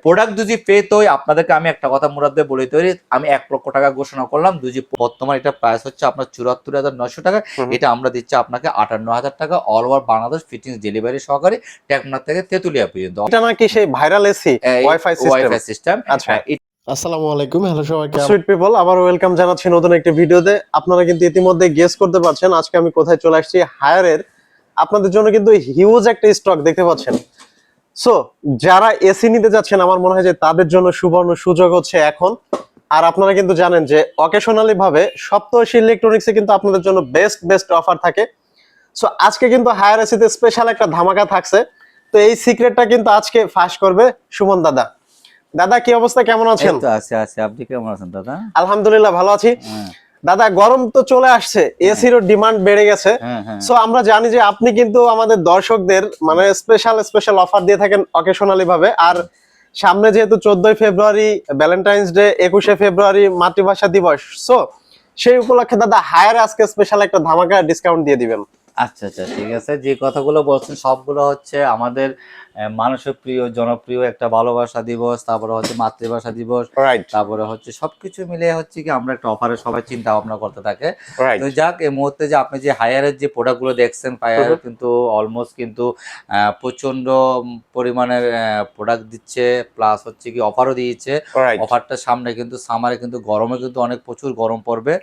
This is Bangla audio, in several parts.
প্রোডাক্ট যদি পেতে হয় আপনাদেরকে আমি একটা কথা মুরাদ ভাই বলে তৈরি, আমি 1 লক্ষ টাকা ঘোষণা করলাম। যদি বর্তমান এটা প্রাইস হচ্ছে আপনার ৭৪,৯০০ টাকা, এটা আমরা দিচ্ছি আপনাকে ৫৮,০০০ টাকা, all over Bangladesh fittings delivery সহকারে, টেকনাফ থেকে তেতুলিয়া পর্যন্ত। এটা নাকি সেই ভাইরাল এসি ওয়াইফাই সিস্টেম। আচ্ছা, আসসালামু আলাইকুম, হ্যালো সবাইকে। সুইট পিপল, আবার ওয়েলকাম জানাচ্ছি নতুন একটা ভিডিওতে। আপনারা কিন্তু ইতিমধ্যে গেস করতে পারছেন আজকে আমি কোথায় চলে আসছি। হায়ারের আপনাদের জন্য কিন্তু হিউজ একটা স্টক দেখতে পাচ্ছেন। সো যারা এসি নিতে যাচ্ছেন, আমার মনে হয় যে তাদের জন্য সুবর্ণ সুযোগ হচ্ছে এখন। আর আপনারা কিন্তু জানেন যে অকেশনালি ভাবে সপ্তর্ষি ইলেকট্রনিক্সে কিন্তু আপনাদের জন্য বেস্ট অফার থাকে। সো আজকে কিন্তু হায়ার এসিতে স্পেশাল একটা ধামাকা থাকছে। তো এই সিক্রেটটা কিন্তু আজকে ফাঁস করবে সুমন দাদা। দাদা কি অবস্থা, কেমন আছেন? আপনি কেমন আছেন দাদা? আলহামদুলিল্লাহ ভালো আছি। দাদা গরম তো চলে আসছে, এসির ডিমান্ড বেড়ে গেছে। সো আমরা জানি যে আপনি কিন্তু আমাদের দর্শকদের মানে স্পেশাল অফার দিয়ে থাকেন অকেশনালি ভাবে। আর সামনে যেহেতু 14ই ফেব্রুয়ারি ভ্যালেন্টাইন্স ডে, 21শে ফেব্রুয়ারি মাতৃভাষা দিবস, সো সেই উপলক্ষে দাদা হায়ার আজকে স্পেশাল একটা ধামাকা ডিসকাউন্ট দিয়ে দিবেন। আচ্ছা, ঠিক আছে। যে কথাগুলো বলছেন সবগুলো হচ্ছে আমাদের মানুষের প্রিয় জনপ্রিয় একটা ভালোবাসা দিবস, তারপরে হচ্ছে মাতৃভাষা দিবস, তারপরে হচ্ছে সবকিছু মিলে হচ্ছে কি আমরা একটা অফারে সবাই চিন্তা ভাবনা করতে থাকে। তো যাক, এই মুহূর্তে যে আপনি যে হায়ারের যে প্রোডাক্টগুলো দেখছেন, হায়ার কিন্তু অলমোস্ট কিন্তু প্রচন্ড পরিমাণের প্রোডাক্ট দিচ্ছে, প্লাস হচ্ছে কি অফারও দিয়েছে। অফারটা সামনে কিন্তু সামারে কিন্তু গরমে কিন্তু অনেক প্রচুর গরম পড়বে।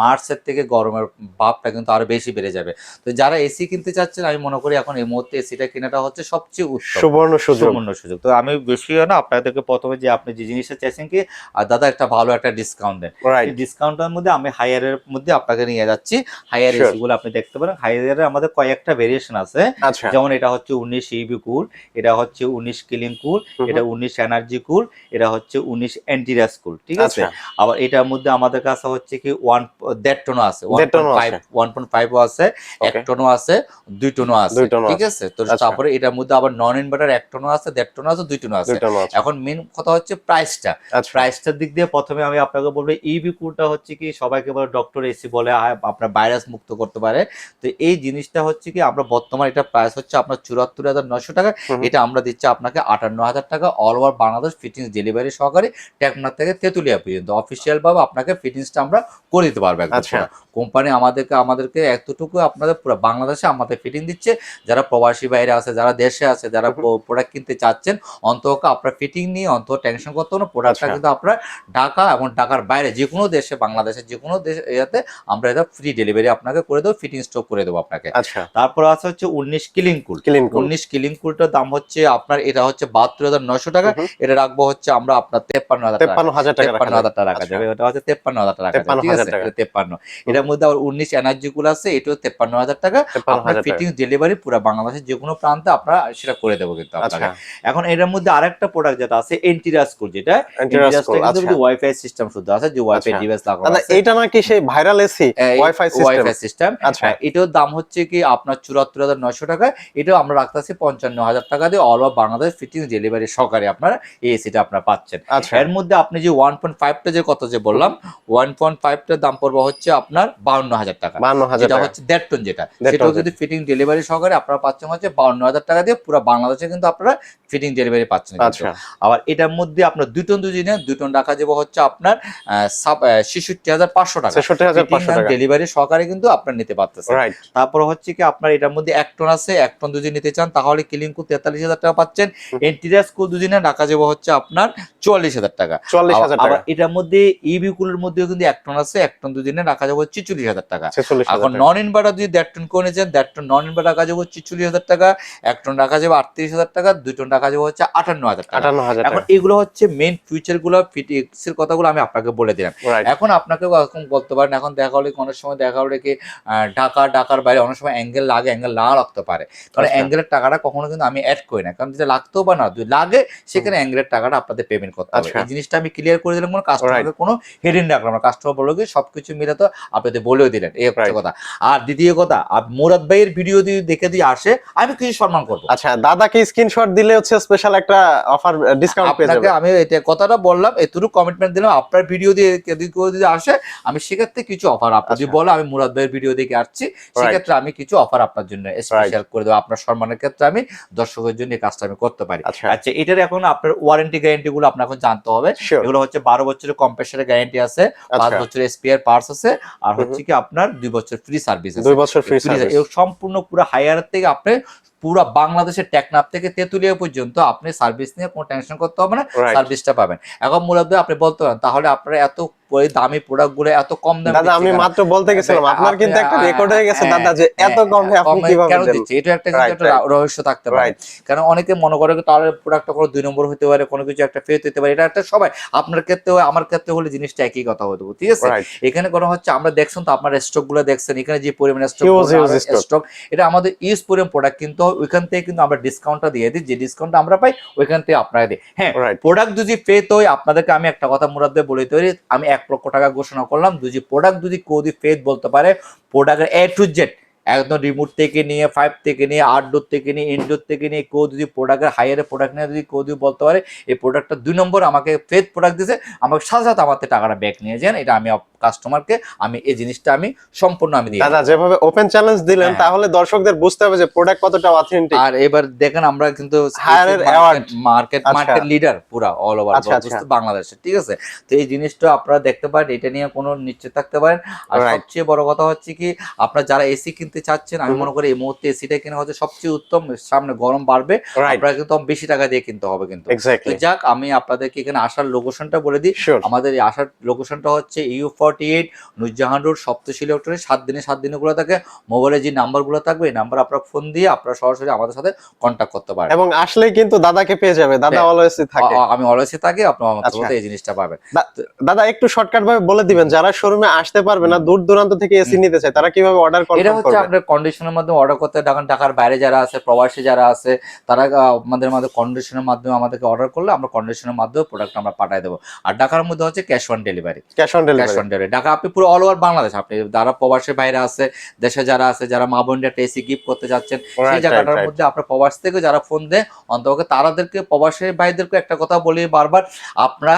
মার্চের থেকে গরমের ভাবটা কিন্তু আরো বেশি বেড়ে যাবে। তো যারা এসি কিনতে চাচ্ছেন, আমি মনে করি এখন এই মুহূর্তে এসিটা কেনাটা হচ্ছে সবচেয়ে সুবর্ণ সুযোগ। তো আমি বেশি না আপনাদেরকে প্রথমে যে আপনি যে জিনিসটা চাইছেন কি, আর দাদা একটা ভালো একটা ডিসকাউন্ট দেন। এই ডিসকাউন্টের মধ্যে আমি হায়ারের মধ্যে আপনাকে নিয়ে যাচ্ছি। হায়ার এসি গুলো আপনি দেখতে পারেন। হায়ারের আমাদের কয়েকটা ভেরিয়েশন আছে, যেমন এটা হচ্ছে 19 ইবি কুল, এটা হচ্ছে 19 কিলিং কুল, এটা 19 এনার্জি কুল, এটা হচ্ছে 19 অ্যান্টিরাস কুল, ঠিক আছে। আবার এটার মধ্যে আমাদের কাছে হচ্ছে কি 1.5 টনও আছে, 1.5 আছে, 1 টনও আছে, 2 টনও আছে, ঠিক আছে। তো তারপরে এটার মধ্যে আবার নন ইনভার্টার 1 টনও আছে, 1.5 টনও আছে, 2 টনও আছে। এখন মেন কথা হচ্ছে প্রাইসটার দিক দিয়ে প্রথমে আমি আপনাকে বলবো ইবি কুলটা হচ্ছে কি সবাইকে বলে ডক্টর এসি বলে, আপনার ভাইরাস মুক্ত করতে পারে। তো এই জিনিসটা হচ্ছে কি আমরা বর্তমানে এটা প্রাইস হচ্ছে আপনার ৭৪,৯০০ টাকা, এটা আমরা দিচ্ছি আপনাকে ৫৮,০০০ টাকা, all over Bangladesh fittings delivery সহকারে, টেকনাফ থেকে তেতুলিয়া পর্যন্ত অফিসিয়াল ভাবে আপনাকে ফিটিংসটা আমরা করে দিতে পারবো। কোম্পানি আমাদেরকে এতটুকু আপনাদের পুরো বাংলাদেশে আমাদের ফিটিং দিচ্ছে। যারা প্রবাসী বাইরে আছে, যারা দেশে আছে, যারা প্রোডাক্ট কিনতে চাচ্ছেন, অন্তত আপনার ফিটিং নিয়ে অন্তত টেনশন করতে হবে না। প্রোডাক্টটা কিন্তু আপনার ঢাকা এবং ঢাকার বাইরে যে কোনো দেশে, বাংলাদেশের যে কোনো দেশে এতে আমরা এটা ফ্রি ডেলিভারি আপনাকে করে দেবো, ফিটিং স্টক করে দেবো আপনাকে। তারপর আছে হচ্ছে 19 কিলিং কুল। 19 কিলিং কুলটার দাম হচ্ছে আপনার, এটা হচ্ছে ৭২,৯০০ টাকা, এটা রাখবো হচ্ছে আমরা আপনার ৫৩,০০০ টাকা রাখা যাবে। এটা হচ্ছে ৫৩,০০০ টাকা, ঠিক আছে। ৫৩। এটার মধ্যে আবার 19 এনার্জি কুল আছে, এটাও ৫৩,০০০ টাকা। আপনার ফিটিং ডেলিভারি পুরো বাংলাদেশের যে কোনো প্রান্তে আমরা সেটা করে দেবো কিন্তু আপনাকে। এখন এটার মধ্যে আরেকটা প্রোডাক্ট যেটা আছে এন্টিরাস কুল, যেটা এন্টিরাসটা কিন্তু ওয়াইফাই সিস্টেম শুধু আছে, যে ওয়াইফাই ডিভাইস লাগানো আছে। এটা নাকি সেই ভাইরাল এসি ওয়াইফাই সিস্টেম। এটার দাম হচ্ছে কি আপনার ৭৪,৯০০ টাকা, এটাও আমরা রাখতেছি ৫৫,০০০ টাকা দিয়ে, all over Bangladesh fitting delivery সহকারে আপনারা এই এসিটা আপনারা পাচ্ছেন। এর মধ্যে আপনি যে 1.5টা যে কথা যে বললাম, 1.5টার দাম পড়বে হচ্ছে আপনার ৫২,০০০ টাকা, যেটা হচ্ছে 1.5 টন, যেটা সেটাও যদি ফিটিং ডেলিভারি সহকারে আপনারা পাচ্ছেন হচ্ছে ৫২,০০০ টাকা দিয়ে, পুরো বাংলাদেশে কিন্তু আপনারা ফিটিং ডেলিভারি পাচ্ছেন। আবার এটার মধ্যে আপনার 2 টন দুজিনে 2 টন রাখা যাবে হচ্ছে আপনার ৬৬,৫০০ টাকা ডেলিভারি সহকারে কিন্তু আপনার নিতে পারতেছেন। তারপর হচ্ছে কি আপনার এটার মধ্যে 1 টন আছে, 1 টন দুজি নিতে চান তাহলে কিলিং কুল ৪৩,০০০ টাকা পাচ্ছেন। এন্টিরাস কুল দুজিনে রাখা যাবে হচ্ছে আপনার ৪৪,০০০ টাকা। আবার এটার মধ্যে ইবি কুলের মধ্যেও কিন্তু 1 টন আছে, 1 টন দুজিনে রাখা যাবে ৪৬,০০০ টাকা। এখন নন ইনভার্টার যদি 1.5 টন করে নিয়েছেন, 1.5 টন নন ইনভার্টার রাখা যাবে ৪৪,০০০ টাকা, 1 টন রাখা যাবে ৩৮,০০০ টাকা, 2 টন রাখা যাবে হচ্ছে ৫৮,০০০ টাকা। এখন এগুলো হচ্ছে মেইন ফিউচার গুলো, ফিটিংস এর কথাগুলো আমি আপনাকে বলে দিলাম। এখন আপনাকে এখন বলতে পারেন, এখন দেখা হলে অনেক সময় দেখা হলে কি ঢাকার বাইরে অনেক সময় অ্যাঙ্গেল লাগে, অ্যাঙ্গেল না লাগতে পারে, কারণ অ্যাঙ্গেলের টাকাটা কখনো কিন্তু আমি অ্যাড করি না, কারণ যেটা লাগতেও বা না লাগে সেখানে অ্যাঙ্গেলের টাকাটা আপনাদের পেমেন্ট পেমেন্ট করতে হবে। আচ্ছা। এই জিনিসটা আমি ক্লিয়ার করে দিলাম, কোনো কাস্টমারকে কোনো হেডিং রাখলাম না, কাস্টমার বললো কি সবকিছু মিলে তো আপনাদের বলেও দিলেন, এই হচ্ছে কথা। আর দ্বিতীয় কথা, মুরাদ ভাইয়ের ভিডিও দিয়ে দেখে দিয়ে আসে আমি কিছু সম্মান করবো। আচ্ছা, দাদাকে স্ক্রিনশট দিলে হচ্ছে স্পেশাল একটা অফার ডিসকাউন্ট পেয়ে যাবে। আমি এটা কথাটা বললাম, এতটুকু কমিটমেন্ট দিলাম, আপনার ভিডিও দিয়ে যদি আসে আমি সেক্ষেত্রে কিছু অফার, আপনি যদি বলো আমি মুরাদ ভাইয়ের ভিডিও দেখে আসছি, সেক্ষেত্রে আমি কিছু অফার আপনার জন্য স্পেশাল করে দেবো, আপনার সম্মানের ক্ষেত্রে আমি দর্শকের জন্য এই কাজটা আমি করতে পারি। আচ্ছা, এটার এখন আপনার ওয়ারেন্টি গ্যারান্টি গুলো আপনার এখন জানতে হবে। এগুলো হচ্ছে 12 বছরের কম্প্রেসারের গ্যারান্টি আছে, 5 বছরের স্পেয়ার পার্টস আছে, আর হচ্ছে কি আপনার 2 বছর ফ্রি সার্ভিস আছে। 2 বছর ফ্রি সার্ভিস, সম্পূর্ণ পুরো হায়ার থেকে আপনি পুরো বাংলাদেশের টেকনাফ থেকে তেতুলিয়া পর্যন্ত আপনি সার্ভিস নিয়ে কোনো টেনশন করতে হবে না, সার্ভিসটা পাবেন। এখন মূলত আপনি বলতে পারেন তাহলে আপনারা এত দামি প্রোডাক্ট গুলো এত কম দামে দাদা আমি মাত্র বলতে গেছিলাম আপনার কিন্তু একটা রেকর্ড হয়ে গেছে দাদা, যে এত কমে আপনি কিভাবে কেন দিচ্ছেন, এটা একটা রহস্য থাকতে পারে। কারণ অনেকে মনে করে তাহলে প্রোডাক্টটা কোনো 2 নম্বর হতে পারে, কোনো কিছু একটা ফেরত হতে পারে, এটা একটা সবাই, আপনার ক্ষেত্রে আমার ক্ষেত্রে হলে জিনিসটা একই কথা হতো, ঠিক আছে। এখানে কোনো হচ্ছে আমরা দেখছেন তো আপনার স্টক গুলো দেখছেন, এখানে যে পরিমাণ স্টক, এটা আমাদের ইউজ পরিমাণ প্রোডাক্ট, কিন্তু ওইখান থেকে কিন্তু আমরা ডিসকাউন্টটা দিয়ে দিই, যে ডিসকাউন্টটা আমরা পাই ওইখান থেকে আপনারা দিই। হ্যাঁ, প্রোডাক্ট যদি ফেরত হয়, আপনাদেরকে আমি একটা কথা মুরাদ ভাই বলে তৈরি, আমি 1 লক্ষ টাকা ঘোষণা করলাম, যদি প্রোডাক্ট যদি কোদি ফেরত বলতে পারে, প্রোডাক্টের A to Z একদম রিমোট থেকে নিয়ে 5 থেকে নিয়ে আউটডোর থেকে নিয়ে ইনডোর থেকে নিয়ে কেউ যদি প্রোডাক্টের হায়ারে প্রোডাক্ট নিয়ে যদি কেউ যদি বলতে পারে এই প্রোডাক্টটা 2 নম্বর আমাকে ফেক প্রোডাক্ট দিয়েছে, আমাকে সাথে সাথে আমার টাকাটা ব্যাক নিয়ে যান, এটা আমি কাস্টমারকে আমি এই জিনিসটা আমি সম্পূর্ণ আমি দিই। দাদা যেভাবে ওপেন চ্যালেঞ্জ দিলেন তাহলে দর্শকদের বুঝতে হবে যে প্রোডাক্ট কতটা অথেন্টিক। আর এবার দেখেন আমরা কিন্তু হায়ারের অ্যাওয়ার্ড মার্কেট লিডার পুরা অল ওভার বাংলাদেশে, ঠিক আছে। তো এই জিনিসটা আপনারা দেখতে পারেন, এটা নিয়ে কোনো নিশ্চিত থাকতে পারেন। আর সবচেয়ে বড় কথা হচ্ছে কি, আপনারা যারা এসি কিনতে চাচ্ছেন, আমি মনে করি এই মুহূর্তে এসিটা কিনা হচ্ছে সবচেয়ে উত্তম, সামনে গরম বাড়বে, আপনারা কিন্তু বেশি টাকা দিয়ে কিনতে হবে কিন্তু। তো যাক, আমি আপনাদেরকে এখানে আসার লোকেশনটা বলে দিই। আমাদের এই আসার লোকেশনটা হচ্ছে U48 Nurjahan road, Saptashi electronics. 7 দিনে গুলো থাকে, মোবাইলে যে নাম্বার গুলো থাকবে এই নাম্বার আপনারা ফোন দিয়ে আপনারা সরাসরি আমাদের সাথে কন্ট্যাক্ট করতে পারেন, এবং আসলেই কিন্তু দাদাকে পেয়ে যাবে, দাদা অলওয়েজ থাকে, আমি অলওয়েজ থাকি, আপনারা আমার সাথে এই জিনিসটা পাবেন। দাদা একটু শর্টকাট ভাবে বলে দিবেন, যারা শোরুমে আসতে পারবে না, দূর দূরান্ত থেকে এসি নিতে চায়, তারা কিভাবে অর্ডার করবে? এটা হচ্ছে আপনার কন্ডিশনের মাধ্যমে অর্ডার করতে, ঢাকার বাইরে যারা আছে, প্রবাসী যারা আছে, তারা আমাদের কন্ডিশনের মাধ্যমে আমাদেরকে অর্ডার করলে আমরা কন্ডিশনের মাধ্যমে প্রোডাক্ট আমরা পাঠিয়ে দেবো। আর ঢাকার মধ্যে হচ্ছে ক্যাশ অন ডেলিভারি। ঢাকা আপনি পুরো অল ওভার বাংলাদেশ, আপনি যারা প্রবাসী বাইরে আছে, দেশে যারা আছে, যারা মা বোনরা একটা এসি গিফট করতে যাচ্ছেন, সেই জায়গাটার মধ্যে আপনার প্রবাস থেকে যারা ফোন দেয় অন্তত তাদেরকে, প্রবাসী ভাইদেরকে একটা কথা বলি বারবার, আপনারা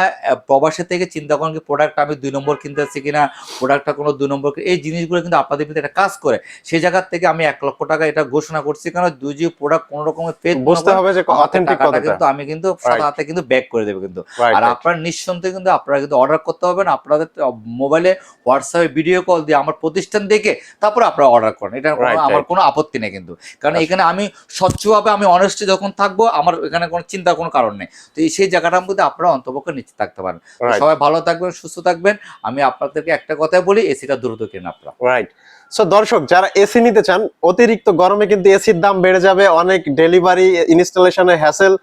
প্রবাসী থেকে চিন্তা করেন কি প্রোডাক্ট আমি 2 নম্বর কিনতে যাচ্ছি কিনা, প্রোডাক্টটা কোনো 2 নম্বর, এই জিনিসগুলো কিন্তু আপনাদের ভিতরে একটা কাজ করে। সেই জায়গার থেকে আমি 1 লক্ষ টাকা এটা ঘোষণা করছি, কারণ দুই প্রোডাক্ট কোন রকমের ফেক বুঝতে হবে যে অথেন্টিক কতটা, কিন্তু আমি কিন্তু সাথে সাথে কিন্তু ব্যাক করে দেব কিন্তু। আর আপনারা নিঃসন্দেহে কিন্তু আপনারা কিন্তু অর্ডার করতে হবে না, আপনাদের মোবাইলে হোয়াটসঅ্যাপে ভিডিও কল দিয়ে আমার প্রতিষ্ঠান দেখে তারপর আপনারা অর্ডার করেন, এটা আমার কোনো আপত্তি নেই কিন্তু। কারণ এখানে আমি স্বচ্ছভাবে আমি অনেস্টি যখন থাকবো, আমার এখানে কোনো চিন্তার কোনো কারণ নেই। তো সেই জায়গাটার মধ্যে আপনারা অন্তপক্ষে নিশ্চিত থাকতে পারেন। সবাই ভালো থাকবেন, সুস্থ থাকবেন। আমি আপনাদেরকে একটা কথাই বলি, এসিটা দ্রুত কিনুন আপনারা। সো দর্শক যারা এসি নিতে চান, অতিরিক্ত গরমে কিন্তু এসির দাম বেড়ে যাবে, অনেক ডেলিভারি ইনস্টলেশনের হ্যাসেল,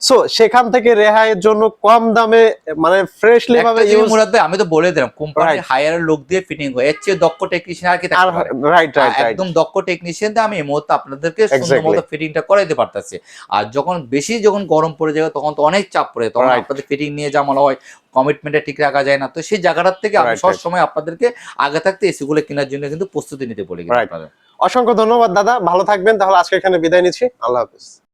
সো সেখান থেকে রেহাইয়ের জন্য কম দামে মানে ফ্রেশলি ভাবে ইউজ। মুরাদ ভাই আমি তো বলে দিলাম, কোম্পানি হায়ার লোক দিয়ে ফিটিং হয়, এর চেয়ে দক্ষ টেকনিশিয়ান আর কি থাকতে পারে? একদম দক্ষ টেকনিশিয়ান দিয়ে আমি এই মুহূর্তে আপনাদেরকে সুন্দর মতো ফিটিংটা করাইতে পারতেছি। আর যখন গরম পড়ে যাবে তখন তো অনেক চাপ পড়ে, তখন আপনাদের ফিটিং নিয়ে জামালা হয়, কমিটমেন্টে ঠিক রাখা যায় না। তো সেই জায়গাটার থেকে আমি সব সময় আপনাদেরকে আগে থাকতে এসি গুলো কেনার জন্য কিন্তু প্রস্তুতি নিতে বলি। অসংখ্য ধন্যবাদ দাদা, ভালো থাকবেন। তাহলে আজকে এখানে বিদায় নিচ্ছি, আল্লাহ হাফেজ।